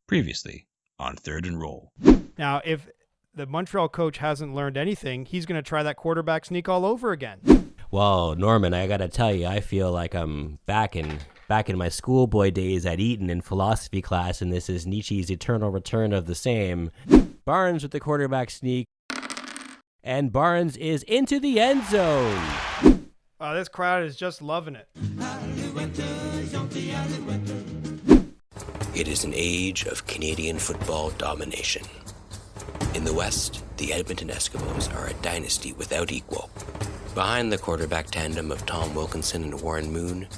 Previously on Third and Roll. Now, if the Montreal coach hasn't learned anything, he's going to try that quarterback sneak all over again. Well, Norman, I got to tell you, I feel like I'm back in my schoolboy days at Eton in philosophy class, and this is Nietzsche's eternal return of the same. Barnes with the quarterback sneak, and Barnes is into the end zone. This crowd is just loving it. It is an age of Canadian football domination. In the West, the Edmonton Eskimos are a dynasty without equal. Behind the quarterback tandem of Tom Wilkinson and Warren Moon,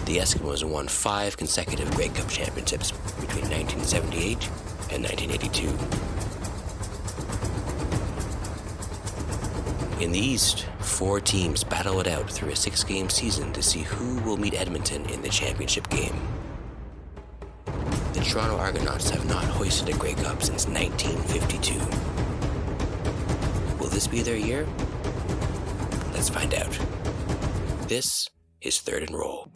the Eskimos won 5 consecutive Grey Cup championships between 1978 and 1982. In the East, 4 teams battle it out through a 6-game season to see who will meet Edmonton in the championship game. The Toronto Argonauts have not hoisted a Grey Cup since 1952. Will this be their year? Let's find out. This is Third and Roll.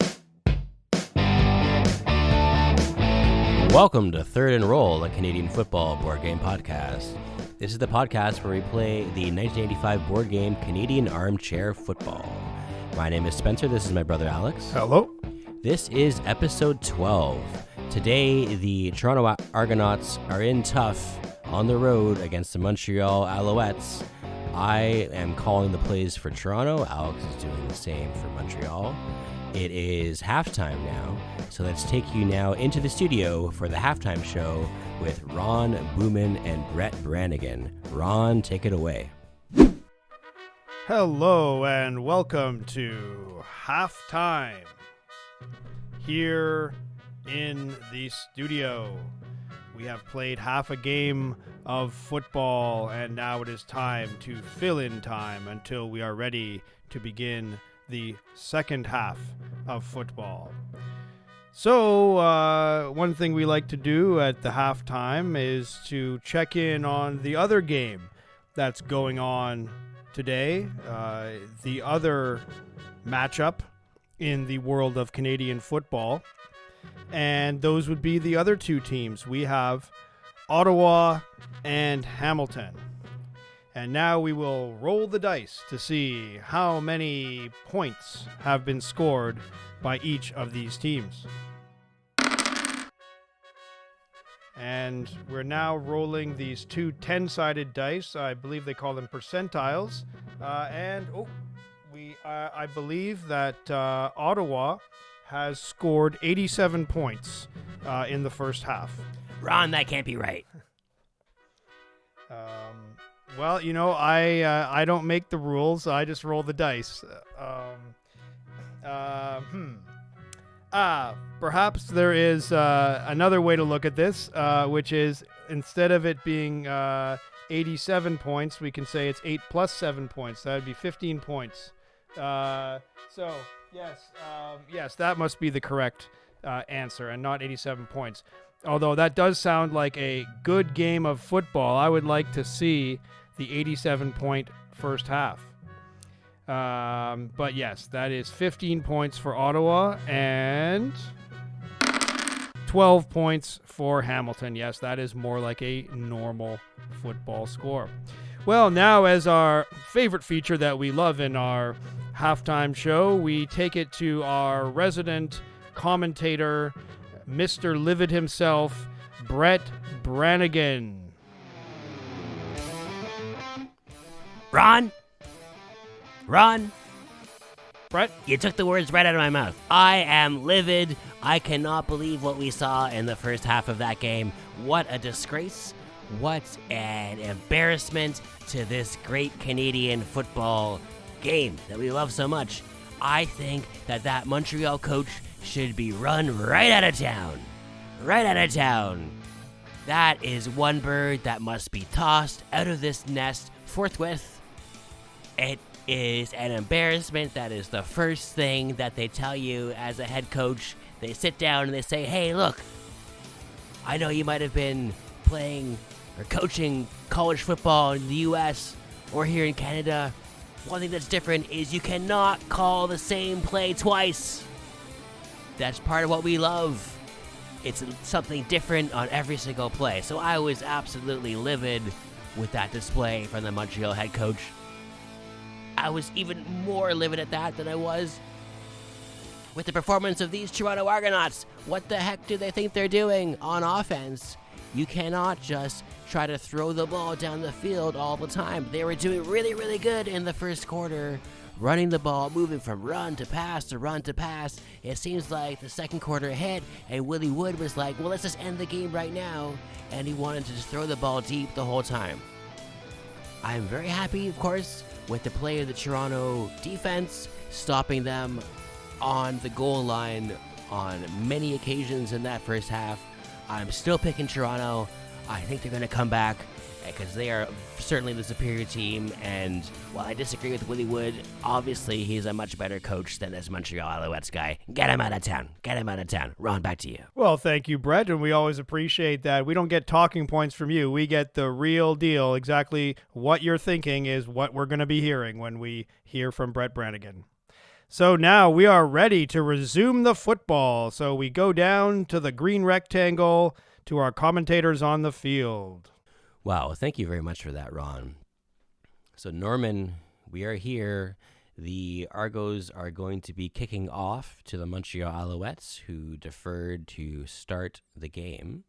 Welcome to Third and Roll, a Canadian football board game podcast. This is the podcast where we play the 1985 board game Canadian Armchair Football. My name is Spencer. This is my brother Alex. Hello. This is episode 12. Today, the Toronto Argonauts are in tough on the road against the Montreal Alouettes. I am calling the plays for Toronto. Alex is doing the same for Montreal. It is halftime now, so let's take you now into the studio for the halftime show with Ron Booman and Brett Brannigan. Ron, take it away. Hello and welcome to halftime here in the studio. We have played half a game of football, and now it is time to fill in time until we are ready to begin the second half of football. So, one thing we like to do at the halftime is to check in on the other game that's going on today, the other matchup in the world of Canadian football. And those would be the other two teams. We have Ottawa and Hamilton. And now we will roll the dice to see how many points have been scored by each of these teams. And we're now rolling these two 10-sided dice. I believe they call them percentiles. I believe that Ottawa has scored 87 points in the first half. Ron, that can't be right. Well, you know, I don't make the rules. I just roll the dice. Perhaps there is another way to look at this, which is instead of it being 87 points, we can say it's 8 plus 7 points. That would be 15 points. Yes, that must be the correct answer and not 87 points. Although that does sound like a good game of football. I would like to see the 87-point first half. But yes, that is 15 points for Ottawa and 12 points for Hamilton. Yes, that is more like a normal football score. Well, now as our favorite feature that we love in our halftime show, we take it to our resident commentator, Mr. Livid himself, Brett Brannigan. Ron? Brett? You took the words right out of my mouth. I am livid. I cannot believe what we saw in the first half of that game. What a disgrace. What an embarrassment to this great Canadian football game that we love so much. I think that Montreal coach should be run right out of town. Right out of town. That is one bird that must be tossed out of this nest forthwith. It is an embarrassment. That is the first thing that they tell you as a head coach. They sit down and they say, hey, look, I know you might have been playing or coaching college football in the U.S. or here in Canada. One thing that's different is you cannot call the same play twice. That's part of what we love. It's something different on every single play. So I was absolutely livid with that display from the Montreal head coach. I was even more livid at that than I was with the performance of these Toronto Argonauts. What the heck do they think they're doing on offense? You cannot just try to throw the ball down the field all the time. They were doing really, really good in the first quarter, running the ball, moving from run to pass to run to pass. It seems like the second quarter hit, and Willie Wood was like, well, let's just end the game right now. And he wanted to just throw the ball deep the whole time. I'm very happy, of course, with the play of the Toronto defense, stopping them on the goal line on many occasions in that first half. I'm still picking Toronto. I think they're going to come back because they are certainly the superior team. And while I disagree with Willie Wood, obviously he's a much better coach than this Montreal Alouettes guy. Get him out of town. Get him out of town. Ron, back to you. Well, thank you, Brett, and we always appreciate that. We don't get talking points from you. We get the real deal. Exactly what you're thinking is what we're going to be hearing when we hear from Brett Brannigan. So now we are ready to resume the football. So we go down to the green rectangle to our commentators on the field. Wow, thank you very much for that, Ron. So Norman, we are here. The Argos are going to be kicking off to the Montreal Alouettes, who deferred to start the game.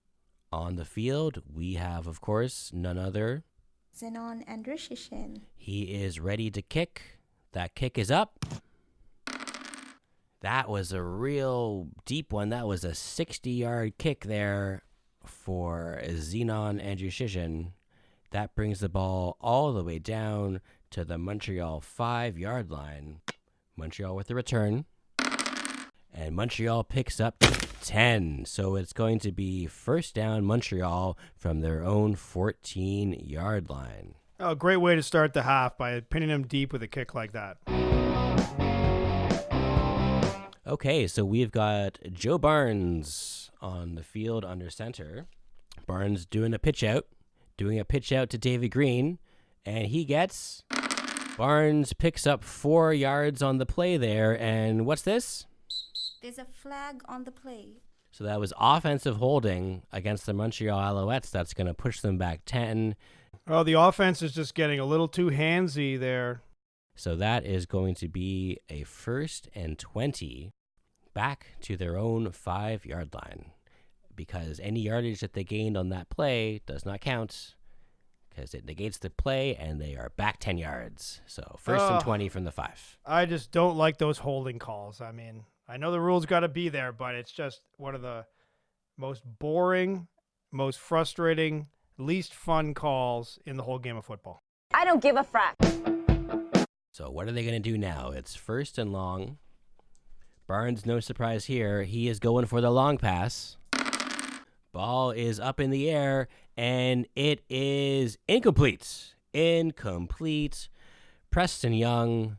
On the field, we have, of course, none other. Zenon Andrushishin. He is ready to kick. That kick is up. That was a real deep one. That was a 60-yard kick there for Zenon Andrushishin. That brings the ball all the way down to the Montreal 5-yard line. Montreal with the return. And Montreal picks up 10. So it's going to be first down Montreal from their own 14-yard line. Oh, great way to start the half by pinning them deep with a kick like that. Okay, so we've got Joe Barnes on the field under center. Barnes doing a pitch out to David Green, and he gets... Barnes picks up 4 yards on the play there, and what's this? There's a flag on the play. So that was offensive holding against the Montreal Alouettes. That's going to push them back 10. Oh, the offense is just getting a little too handsy there. So that is going to be a 1st and 20 back to their own 5-yard line, because any yardage that they gained on that play does not count because it negates the play, and they are back 10 yards. So 1st and 20 from the 5. I just don't like those holding calls. I mean, I know the rules got to be there, but it's just one of the most boring, most frustrating, least fun calls in the whole game of football. I don't give a frack. So what are they going to do now? It's 1st and long. Barnes, no surprise here. He is going for the long pass. Ball is up in the air, and it is incomplete. Incomplete. Preston Young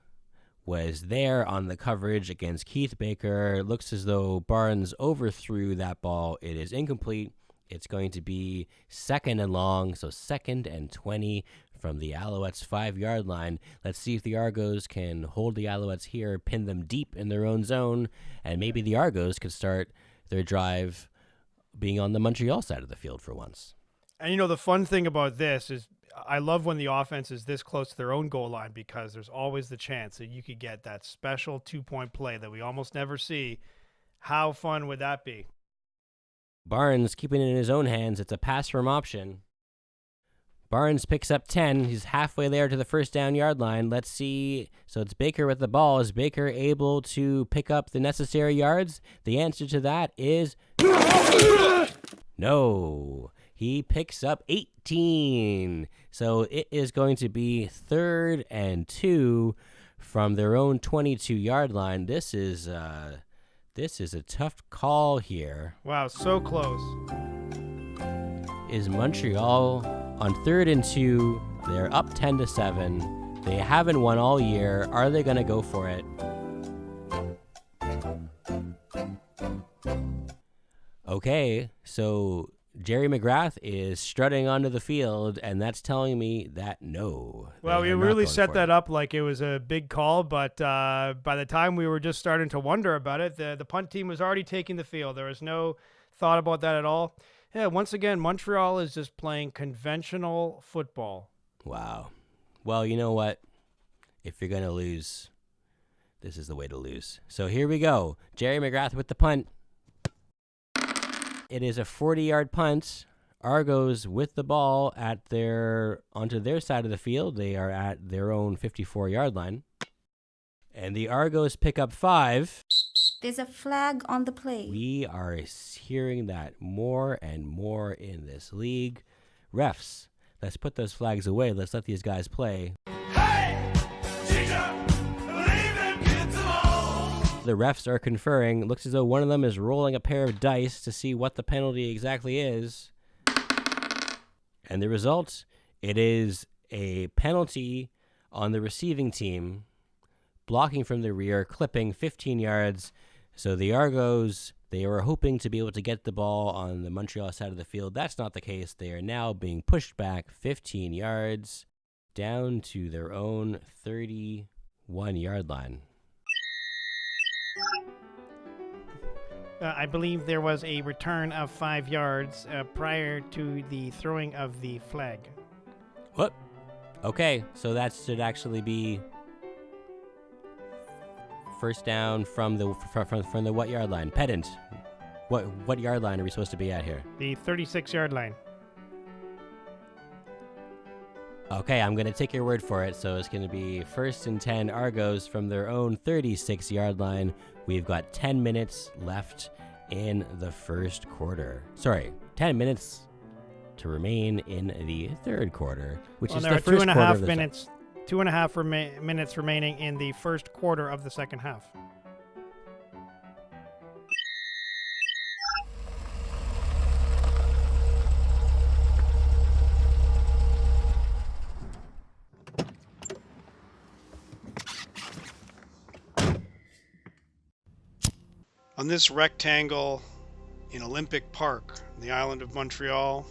was there on the coverage against Keith Baker. Looks as though Barnes overthrew that ball. It is incomplete. It's going to be 2nd and long, so 2nd and 20 from the Alouettes' 5-yard line. Let's see if the Argos can hold the Alouettes here, pin them deep in their own zone, and maybe the Argos could start their drive being on the Montreal side of the field for once. And, you know, the fun thing about this is I love when the offense is this close to their own goal line, because there's always the chance that you could get that special 2-point play that we almost never see. How fun would that be? Barnes keeping it in his own hands. It's a pass from option. Barnes picks up 10. He's halfway there to the 1st down yard line. Let's see. So it's Baker with the ball. Is Baker able to pick up the necessary yards? The answer to that is no. He picks up 18. So it is going to be 3rd and 2 from their own 22-yard line. This is a tough call here. Wow, so close. Is Montreal on 3rd and 2? They're up 10-7. They haven't won all year. Are they going to go for it? Okay, so Jerry McGrath is strutting onto the field, and that's telling me that no. Well, we really set that up like it was a big call, but by the time we were just starting to wonder about it, the punt team was already taking the field. There was no thought about that at all. Yeah, once again, Montreal is just playing conventional football. Wow. Well, you know what? If you're going to lose, this is the way to lose. So here we go. Jerry McGrath with the punt. It is a 40-yard punt. Argos with the ball onto their side of the field. They are at their own 54-yard line. And the Argos pick up 5. There's a flag on the play. We are hearing that more and more in this league. Refs, let's put those flags away. Let's let these guys play. Hey, teacher, leave them kids alone. The refs are conferring. Looks as though one of them is rolling a pair of dice to see what the penalty exactly is. And the result, it is a penalty on the receiving team, blocking from the rear, clipping 15 yards. So the Argos, they were hoping to be able to get the ball on the Montreal side of the field. That's not the case. They are now being pushed back 15 yards down to their own 31-yard line. I believe there was a return of 5 yards prior to the throwing of the flag. What? Okay, so that should actually be first down from the what yard line? Pedant. What yard line are we supposed to be at here? The 36-yard line. Okay, I'm going to take your word for it. So it's going to be 1st and 10 Argos from their own 36-yard line. We've got 10 minutes left in the first quarter. Sorry, 10 minutes to remain in the third quarter, which is the first quarter of the minutes. 2.5 minutes remaining in the first quarter of the second half. On this rectangle in Olympic Park, the island of Montreal,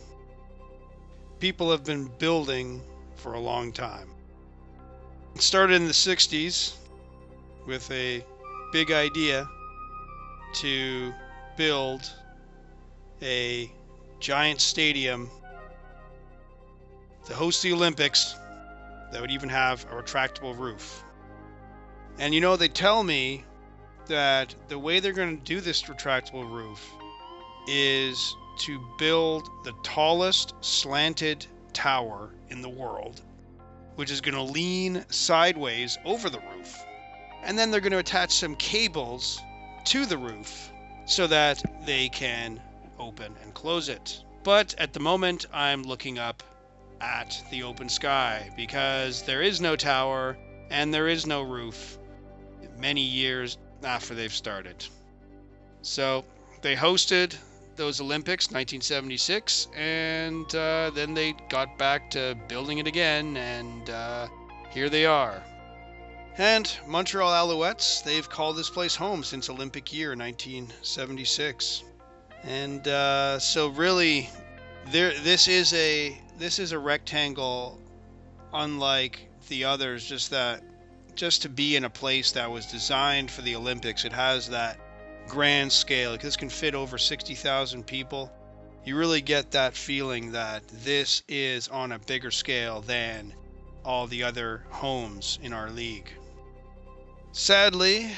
people have been building for a long time. It started in the 60s with a big idea to build a giant stadium to host the Olympics that would even have a retractable roof. And you know, they tell me that the way they're going to do this retractable roof is to build the tallest slanted tower in the world, which is going to lean sideways over the roof. And then they're going to attach some cables to the roof so that they can open and close it. But at the moment, I'm looking up at the open sky because there is no tower and there is no roof many years after they've started. So they hosted those Olympics 1976, and then they got back to building it again, and here they are. And Montreal Alouettes, they've called this place home since Olympic year 1976. And so really, this is a rectangle unlike the others, just to be in a place that was designed for the Olympics. It has that grand scale. This can fit over 60,000 people. You really get that feeling that this is on a bigger scale than all the other homes in our league. Sadly,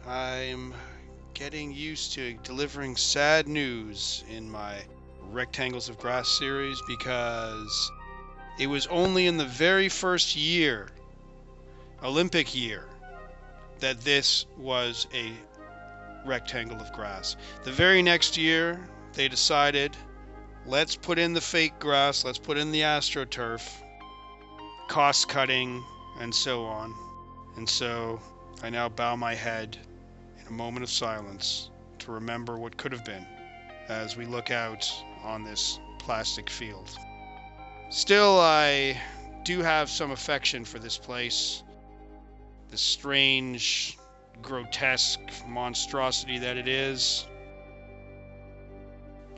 I'm getting used to delivering sad news in my Rectangles of Grass series because it was only in the very first year, Olympic year, that this was a rectangle of grass. The very next year, they decided, let's put in the fake grass, let's put in the AstroTurf, cost cutting, and so on. And so I now bow my head in a moment of silence to remember what could have been as we look out on this plastic field. Still, I do have some affection for this place, the strange, grotesque monstrosity that it is.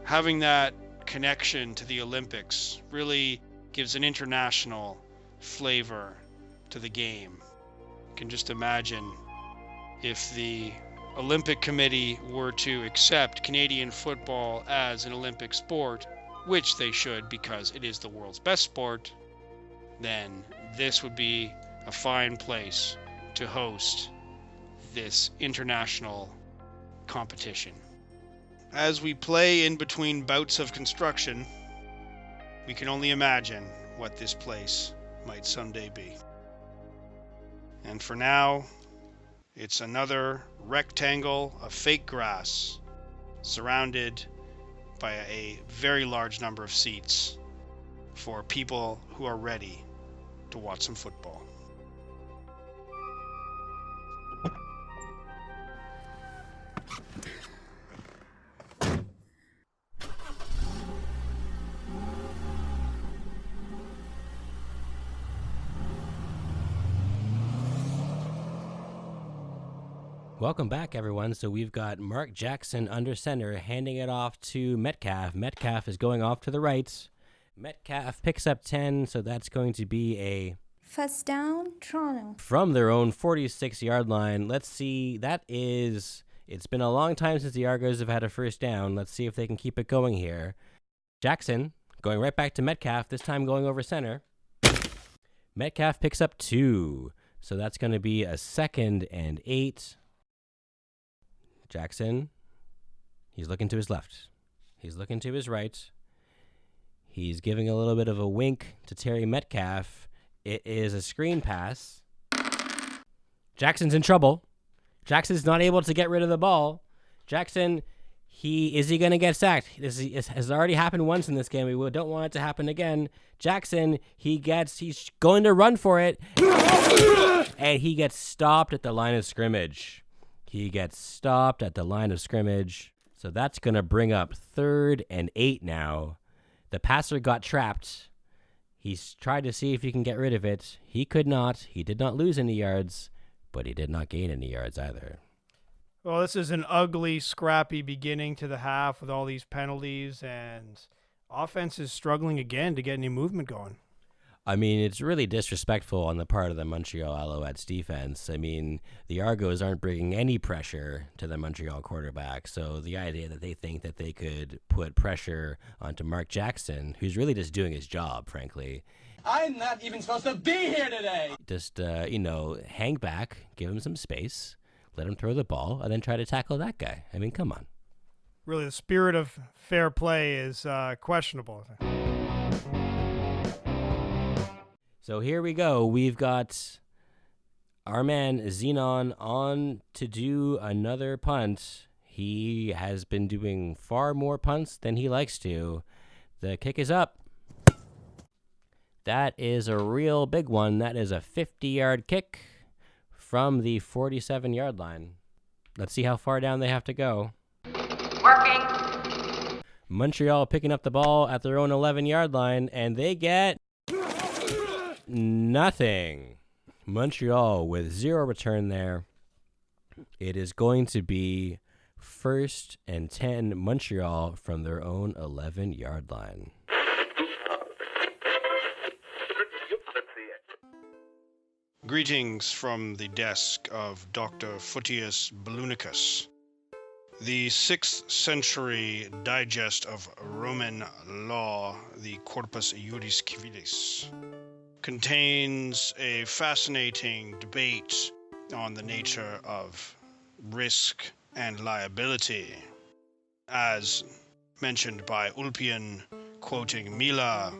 Having that connection to the Olympics really gives an international flavor to the game. You can just imagine if the Olympic Committee were to accept Canadian football as an Olympic sport, which they should because it is the world's best sport, then this would be a fine place to host this international competition. As we play in between bouts of construction, we can only imagine what this place might someday be. And for now, it's another rectangle of fake grass surrounded by a very large number of seats for people who are ready to watch some football. Welcome back, everyone. So we've got Mark Jackson under center, handing it off to Metcalf. Metcalf is going off to the right. Metcalf picks up 10, so that's going to be a First down, Toronto. from their own 46-yard line. Let's see. It's been a long time since the Argos have had a first down. Let's see if they can keep it going here. Jackson going right back to Metcalf, this time going over center. Metcalf picks up 2, so that's going to be a 2nd and 8. Jackson, he's looking to his left. He's looking to his right. He's giving a little bit of a wink to Terry Metcalf. It is a screen pass. Jackson's in trouble. Jackson's not able to get rid of the ball. Jackson, is he going to get sacked? This has already happened once in this game. We don't want it to happen again. Jackson, he's going to run for it. And he gets stopped at the line of scrimmage. So that's going to bring up 3rd and 8 now. The passer got trapped. He's tried to see if he can get rid of it. He could not. He did not lose any yards, but he did not gain any yards either. Well, this is an ugly, scrappy beginning to the half with all these penalties, and offense is struggling again to get any movement going. I mean, it's really disrespectful on the part of the Montreal Alouettes defense. I mean, the Argos aren't bringing any pressure to the Montreal quarterback, so the idea that they think that they could put pressure onto Mark Jackson, who's really just doing his job, frankly. I'm not even supposed to be here today. Just, hang back, give him some space, let him throw the ball, and then try to tackle that guy. I mean, come on. Really, the spirit of fair play is questionable. So here we go. We've got our man Zenon on to do another punt. He has been doing far more punts than he likes to. The kick is up. That is a real big one. That is a 50-yard kick from the 47-yard line. Let's see how far down they have to go. Working. Montreal picking up the ball at their own 11-yard line, and they get nothing. Montreal with 0 return there. It is going to be 1st and 10 Montreal from their own 11-yard line. Greetings from the desk of Dr. Footius Ballunicus. The 6th century digest of Roman law, the Corpus Iuris Civilis, contains a fascinating debate on the nature of risk and liability. As mentioned by Ulpian, quoting Mila,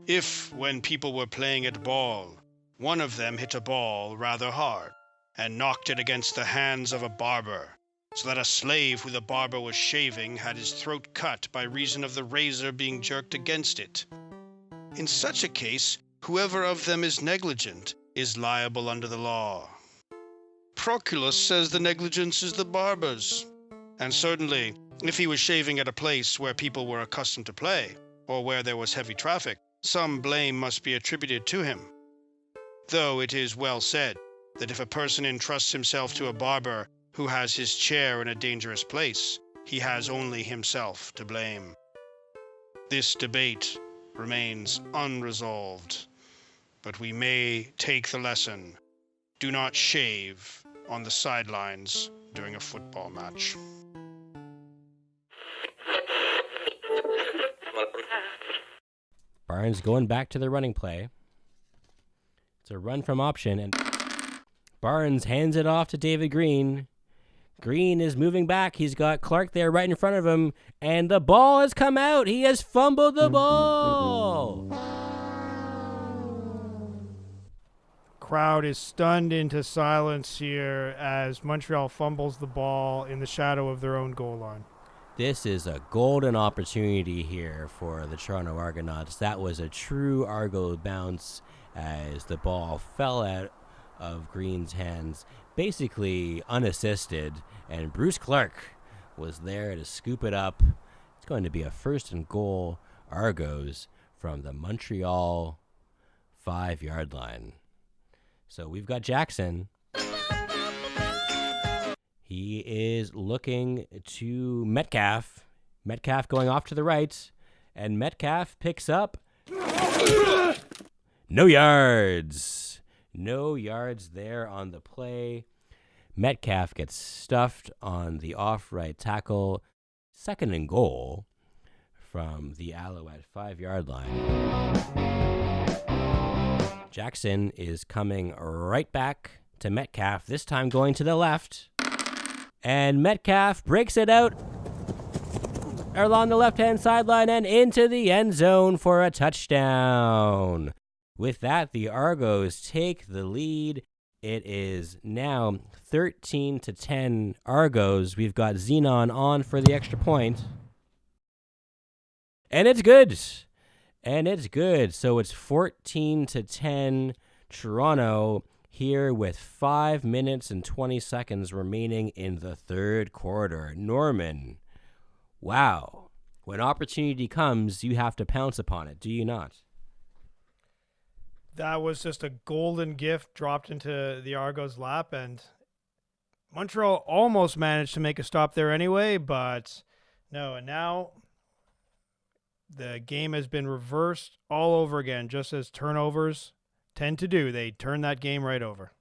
if, when people were playing at ball, one of them hit a ball rather hard and knocked it against the hands of a barber, so that a slave who the barber was shaving had his throat cut by reason of the razor being jerked against it. In such a case, whoever of them is negligent is liable under the law. Proculus says the negligence is the barber's, and certainly, if he was shaving at a place where people were accustomed to play, or where there was heavy traffic, some blame must be attributed to him. Though it is well said that if a person entrusts himself to a barber who has his chair in a dangerous place, he has only himself to blame. This debate remains unresolved, but we may take the lesson: do not shave on the sidelines during a football match. Barnes going back to the running play. It's a run from option, and Barnes hands it off to David Green. Green is moving back. He's got Clark there right in front of him, and the ball has come out. He has fumbled the ball. Crowd is stunned into silence here as Montreal fumbles the ball in the shadow of their own goal line. This is a golden opportunity here for the Toronto Argonauts. That was a true Argo bounce as the ball fell out of Green's hands, basically unassisted, and Bruce Clark was there to scoop it up. It's going to be a 1st and goal Argos from the Montreal 5-yard line. So we've got Jackson. He is looking to Metcalf. Metcalf going off to the right, and Metcalf picks up no yards. No yards there on the play. Metcalf gets stuffed on the off-right tackle. 2nd and goal from the Alouette 5-yard line. Jackson is coming right back to Metcalf, this time going to the left. And Metcalf breaks it out along the left-hand sideline and into the end zone for a touchdown. With that, the Argos take the lead. It is now 13-10 Argos. We've got Xenon on for the extra point. And it's good. So it's 14-10 Toronto here with 5 minutes and 20 seconds remaining in the third quarter. Norman, wow. When opportunity comes, you have to pounce upon it, do you not? That was just a golden gift dropped into the Argos' lap, and Montreal almost managed to make a stop there anyway, but no, and now the game has been reversed all over again, just as turnovers tend to do. They turn that game right over.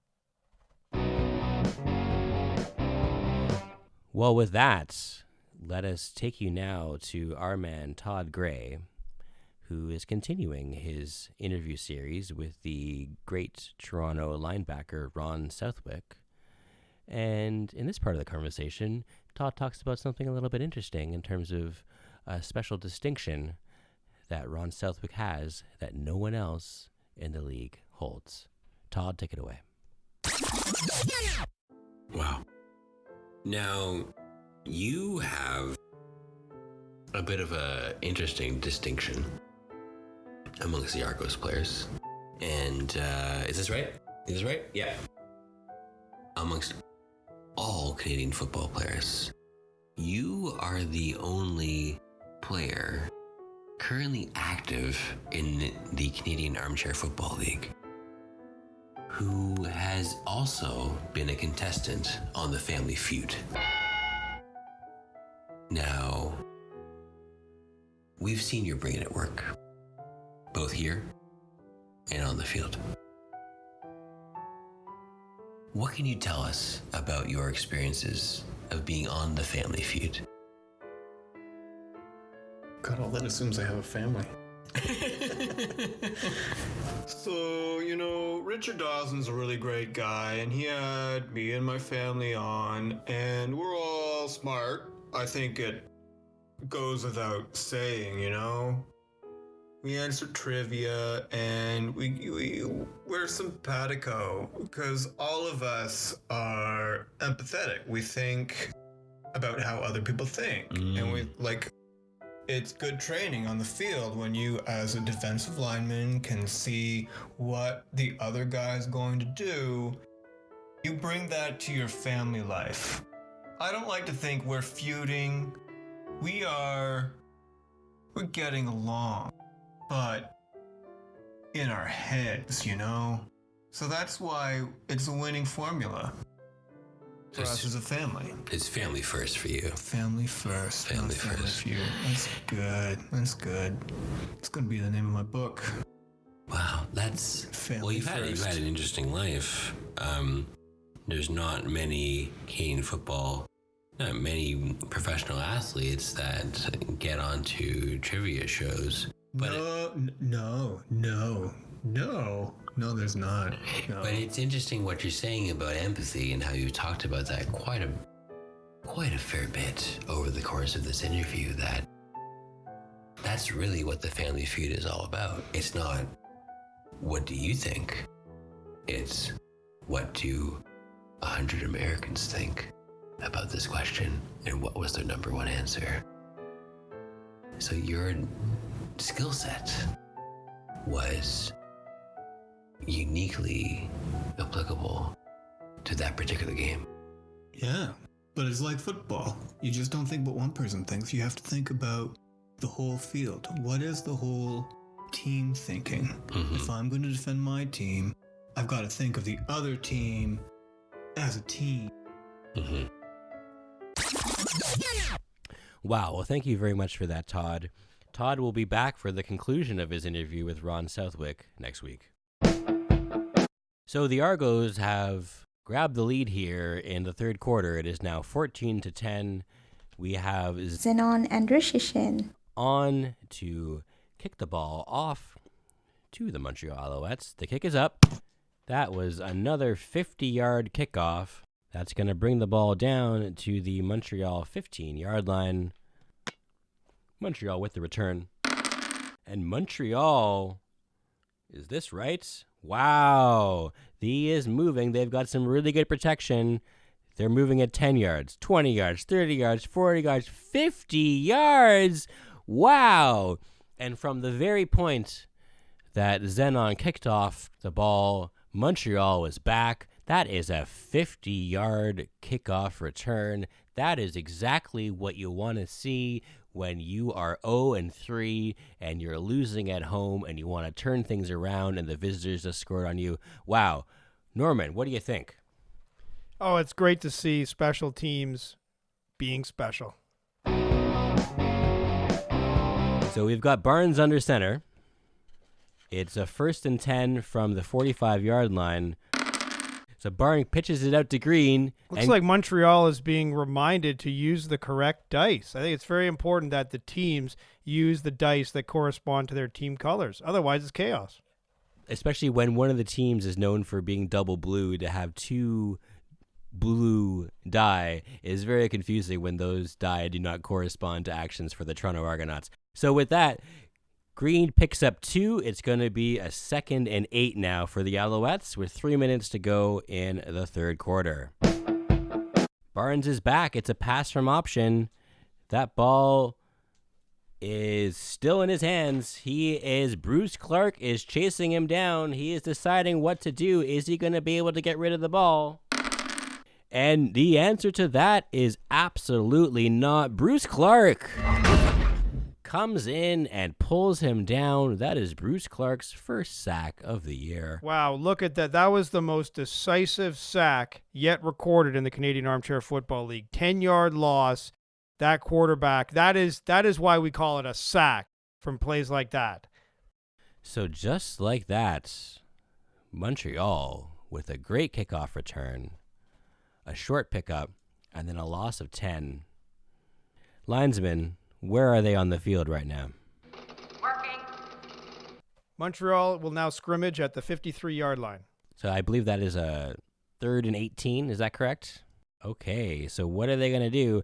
Well, with that, let us take you now to our man Todd Gray, who is continuing his interview series with the great Toronto linebacker Ron Southwick. And in this part of the conversation, Todd talks about something a little bit interesting in terms of a special distinction that Ron Southwick has that no one else in the league holds. Todd, take it away. Wow. Now, you have a bit of a interesting distinction amongst the Argos players. And, is this right? Yeah. Amongst all Canadian football players, you are the only player currently active in the Canadian Armchair Football League who has also been a contestant on the Family Feud. Now, we've seen your brain at work, both here and on the field. What can you tell us about your experiences of being on the Family Feud? God, all that assumes I have a family. So, Richard Dawson's a really great guy, and he had me and my family on, and we're all smart. I think it goes without saying, We answer trivia, and we're simpatico, because all of us are empathetic. We think about how other people think, and it's good training on the field when you, as a defensive lineman, can see what the other guy's going to do. You bring that to your family life. I don't like to think we're feuding. We're getting along, but in our heads, So that's why it's a winning formula for us as a family. It's family first for you. Family first. Family first. For you. That's good. It's going to be the name of my book. Wow, that's... Family Well, you've first. had an interesting life. there's not many Canadian football, not many professional athletes that get onto trivia shows. But No, there's not. No. But it's interesting what you're saying about empathy and how you talked about that quite a fair bit over the course of this interview. That's really what the Family Feud is all about. It's not, what do you think? It's, what do 100 Americans think about this question, and what was their number one answer? So your skill set was uniquely applicable to that particular game. Yeah, but it's like football. You just don't think what one person thinks. You have to think about the whole field. What is the whole team thinking? Mm-hmm. If I'm going to defend my team, I've got to think of the other team as a team. Mm-hmm. Wow. Well, thank you very much for that, Todd. Todd will be back for the conclusion of his interview with Ron Southwick next week. So the Argos have grabbed the lead here in the third quarter. It is now 14-10. We have Zenon Andrushishin on to kick the ball off to the Montreal Alouettes. The kick is up. That was another 50-yard kickoff. That's going to bring the ball down to the Montreal 15-yard line. Montreal with the return. And Montreal, is this right? Wow. He is moving. They've got some really good protection. They're moving at 10 yards, 20 yards, 30 yards, 40 yards, 50 yards. Wow. And from the very point that Zenon kicked off the ball, Montreal was back. That is a 50-yard kickoff return. That is exactly what you want to see when you are 0-3 and you're losing at home and you want to turn things around and the visitors just scored on you. Wow. Norman, what do you think? Oh, it's great to see special teams being special. So we've got Barnes under center. It's a 1st and 10 from the 45-yard line. So Barnes pitches it out to Green. Looks like Montreal is being reminded to use the correct dice. I think it's very important that the teams use the dice that correspond to their team colors. Otherwise, it's chaos. Especially when one of the teams is known for being double blue, to have two blue die is very confusing when those die do not correspond to actions for the Toronto Argonauts. So with that, Green picks up 2. It's going to be a 2nd and 8 now for the Alouettes with 3 minutes to go in the third quarter. Barnes is back. It's a pass from option. That ball is still in his hands. Bruce Clark is chasing him down. He is deciding what to do. Is he going to be able to get rid of the ball? And the answer to that is absolutely not. Bruce Clark comes in and pulls him down. That is Bruce Clark's first sack of the year. Wow, look at that. That was the most decisive sack yet recorded in the Canadian Armchair Football League. 10-yard loss. That quarterback, that is why we call it a sack from plays like that. So just like that, Montreal with a great kickoff return, a short pickup, and then a loss of 10. Linesmen, where are they on the field right now? Working. Montreal will now scrimmage at the 53-yard line. So I believe that is a 3rd and 18. Is that correct? Okay, so what are they going to do?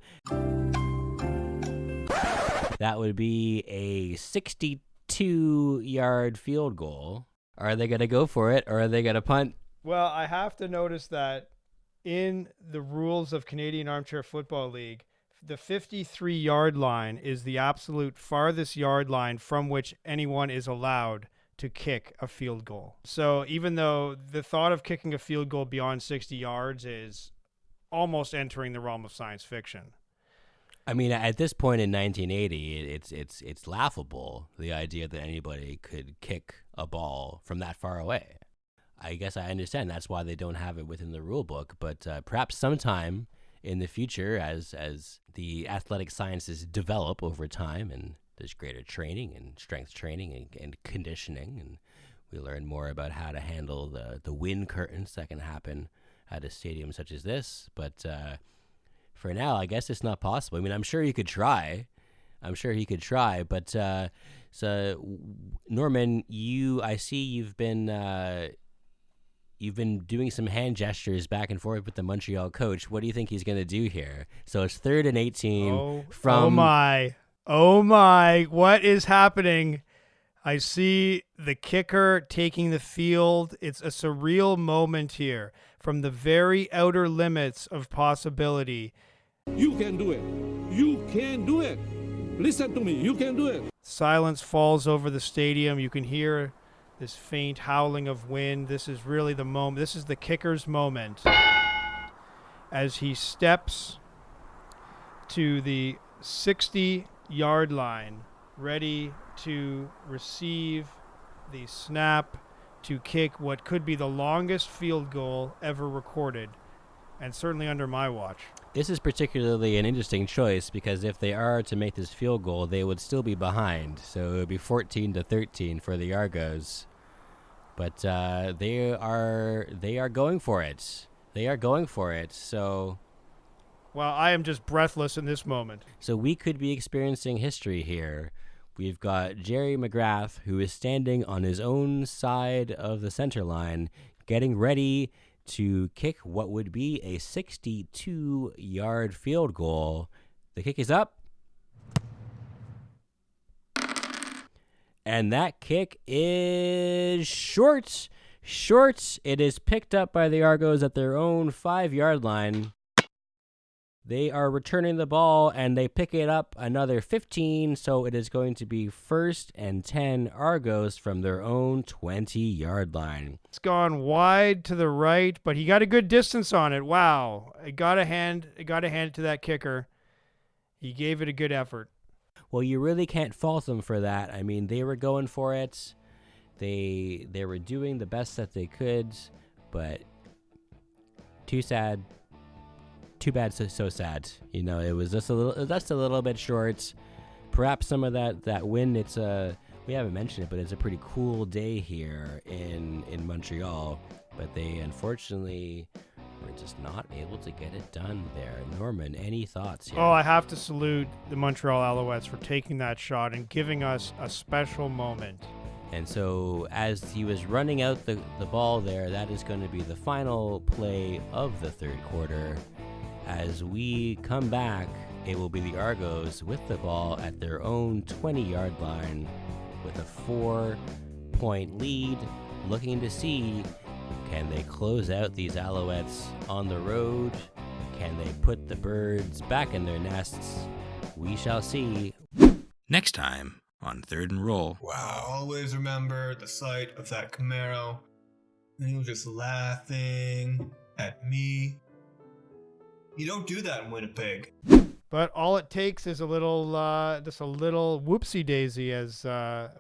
That would be a 62-yard field goal. Are they going to go for it, or are they going to punt? Well, I have to notice that in the rules of Canadian Armchair Football League, the 53-yard line is the absolute farthest yard line from which anyone is allowed to kick a field goal. So even though the thought of kicking a field goal beyond 60 yards is almost entering the realm of science fiction. I mean, at this point in 1980, it's laughable, the idea that anybody could kick a ball from that far away. I guess I understand that's why they don't have it within the rule book, but perhaps sometime in the future, as the athletic sciences develop over time and there's greater training and strength training and conditioning, and we learn more about how to handle the wind currents that can happen at a stadium such as this. But for now, I guess it's not possible. I mean, I'm sure he could try. But so Norman, I see you've been doing some hand gestures back and forth with the Montreal coach. What do you think he's going to do here? So it's 3rd and 18 from... Oh my, what is happening? I see the kicker taking the field. It's a surreal moment here from the very outer limits of possibility. You can do it. You can do it. Listen to me. You can do it. Silence falls over the stadium. You can hear this faint howling of wind. This is really the moment. This is the kicker's moment as he steps to the 60-yard line, ready to receive the snap to kick what could be the longest field goal ever recorded, and certainly under my watch. This is particularly an interesting choice because if they are to make this field goal, they would still be behind. So it would be 14-13 for the Argos. But they are going for it. So, well, I am just breathless in this moment. So we could be experiencing history here. We've got Jerry McGrath, who is standing on his own side of the center line, getting ready to kick what would be a 62-yard field goal. The kick is up. And that kick is short. It is picked up by the Argos at their own 5-yard line. They are returning the ball, and they pick it up another 15, so it is going to be 1st and 10 Argos from their own 20-yard line. It's gone wide to the right, but he got a good distance on it. Wow. I got to hand it to that kicker. He gave it a good effort. Well, you really can't fault them for that. I mean, they were going for it. They were doing the best that they could, but too sad. Too bad, so sad. You know, it was just a little bit short. Perhaps some of that wind. It's we haven't mentioned it, but it's a pretty cool day here in Montreal. But they unfortunately were just not able to get it done there. Norman, any thoughts here? Oh, I have to salute the Montreal Alouettes for taking that shot and giving us a special moment. And so as he was running out the ball there, that is going to be the final play of the third quarter. As we come back, it will be the Argos with the ball at their own 20-yard line with a 4-point lead, looking to see, can they close out these Alouettes on the road? Can they put the birds back in their nests? We shall see. Next time on Third and Roll. Wow, always remember the sight of that Camaro. And he was just laughing at me. You don't do that in Winnipeg. But all it takes is a little whoopsie daisy, as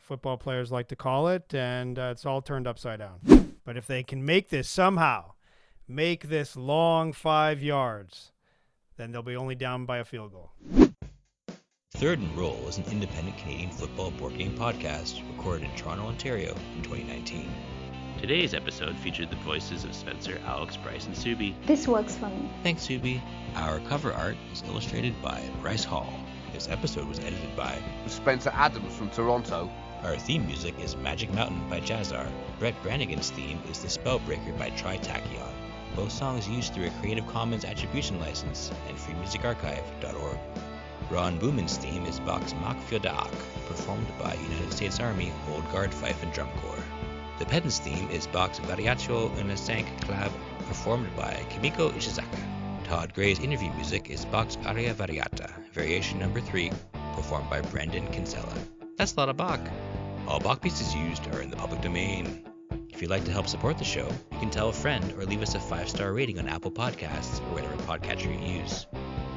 football players like to call it, and it's all turned upside down. But if they can make this long 5 yards, then they'll be only down by a field goal. Third and Roll is an independent Canadian football board game podcast recorded in Toronto, Ontario in 2019. Today's episode featured the voices of Spencer, Alex, Bryce, and Subi. This works for me. Thanks, Subi. Our cover art is illustrated by Bryce Hall. This episode was edited by Spencer Adams from Toronto. Our theme music is Magic Mountain by Jazzar. Brett Brannigan's theme is The Spellbreaker by Tritachyon. Both songs used through a Creative Commons Attribution License and freemusicarchive.org. Ron Booman's theme is Bach's Mach für Daak, performed by United States Army Old Guard Fife and Drum Corps. The Pedant's theme is Bach's Variato in a Cinq Clave, performed by Kimiko Ishizaka. Todd Gray's interview music is Bach's Aria Variata, Variation No. 3, performed by Brendan Kinsella. That's a lot of Bach. All Bach pieces used are in the public domain. If you'd like to help support the show, you can tell a friend or leave us a 5-star rating on Apple Podcasts or whatever podcatcher you use.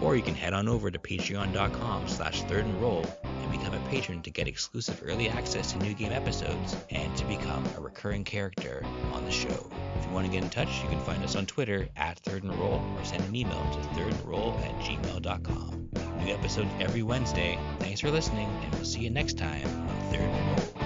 Or you can head on over to patreon.com/thirdandroll and become a patron to get exclusive early access to new game episodes and to become a recurring character on the show. If you want to get in touch, you can find us on Twitter @thirdandroll or send an email to thirdandroll@gmail.com. New episodes every Wednesday. Thanks for listening, and we'll see you next time on Third and Roll.